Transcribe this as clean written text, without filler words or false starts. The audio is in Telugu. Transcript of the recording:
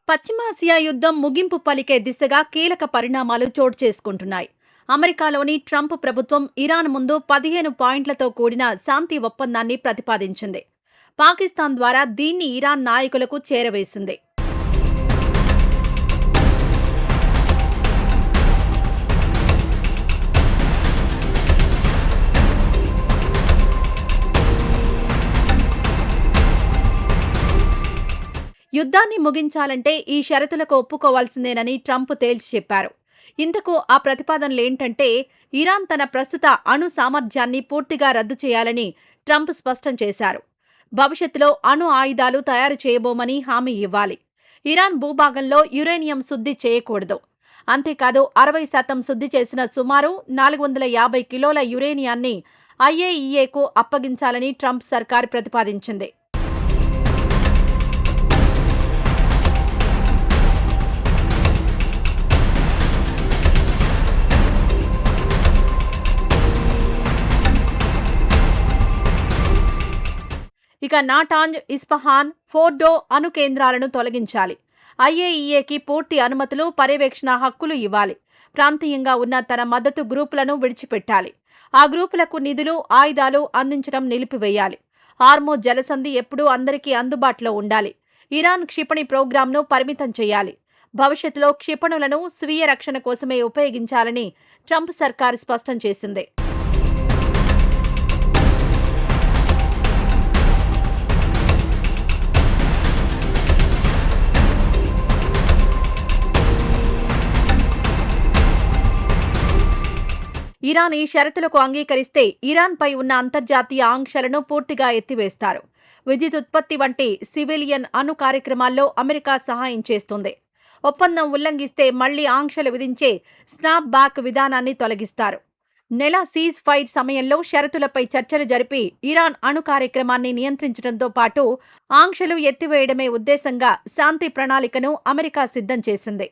పశ్చిమాసియా యుద్ధం ముగింపు పలికే దిశగా కీలక పరిణామాలు చోటు చేసుకుంటున్నాయి. అమెరికాలోని ట్రంప్ ప్రభుత్వం ఇరాన్ ముందు 15 పాయింట్లతో కూడిన శాంతి ఒప్పందాన్ని ప్రతిపాదించింది. పాకిస్తాన్ ద్వారా దీన్ని ఇరాన్ నాయకులకు చేరవేసింది. యుద్ధాన్ని ముగించాలంటే ఈ షరతులకు ఒప్పుకోవాల్సిందేనని ట్రంప్ తేల్చి చెప్పారు. ఇంతకు ఆ ప్రతిపాదనలేంటంటే, ఇరాన్ తన ప్రస్తుత అణు సామర్థ్యాన్ని పూర్తిగా రద్దు చేయాలని ట్రంప్ స్పష్టం చేశారు. భవిష్యత్తులో అణు ఆయుధాలు తయారు చేయబోమని హామీ ఇవ్వాలి. ఇరాన్ భూభాగంలో యురేనియం శుద్ధి చేయకూడదు. అంతేకాదు 60% శుద్ధి చేసిన సుమారు 450 కిలోల యురేనియాన్ని ఐఏఈఏకు అప్పగించాలని ట్రంప్ సర్కార్ ప్రతిపాదించింది. ఇక నాటాంజ్, ఇస్ఫహాన్, ఫోర్డో అణు కేంద్రాలను తొలగించాలి. ఐఏఈఏకి పూర్తి అనుమతులు, పర్యవేక్షణ హక్కులు ఇవ్వాలి. ప్రాంతీయంగా ఉన్న తన మద్దతు గ్రూపులను విడిచిపెట్టాలి. ఆ గ్రూపులకు నిధులు, ఆయుధాలు అందించడం నిలిపివేయాలి. హార్మోజ్ జలసంధి ఎప్పుడూ అందరికీ అందుబాటులో ఉండాలి. ఇరాన్ క్షిపణి ప్రోగ్రాంను పరిమితం చేయాలి. భవిష్యత్తులో క్షిపణులను స్వీయ రక్షణ కోసమే ఉపయోగించాలని ట్రంప్ సర్కార్ స్పష్టం చేసింది. ఇరాన్ ఈ షరతులకు అంగీకరిస్తే ఇరాన్పై ఉన్న అంతర్జాతీయ ఆంక్షలను పూర్తిగా ఎత్తివేస్తారు. విద్యుత్ ఉత్పత్తి వంటి సివిలియన్ అణు కార్యక్రమాల్లో అమెరికా సహాయం చేస్తుంది. ఒప్పందం ఉల్లంఘిస్తే మళ్లీ ఆంక్షలు విధించే స్నాప్ బ్యాక్ విధానాన్ని తొలగిస్తారు. నెల సీజ్ ఫైర్ సమయంలో షరతులపై చర్చలు జరిపి ఇరాన్ అణు కార్యక్రమాన్ని నియంత్రించడంతో పాటు ఆంక్షలు ఎత్తివేయడమే ఉద్దేశంగా శాంతి ప్రణాళికను అమెరికా సిద్ధం చేసింది.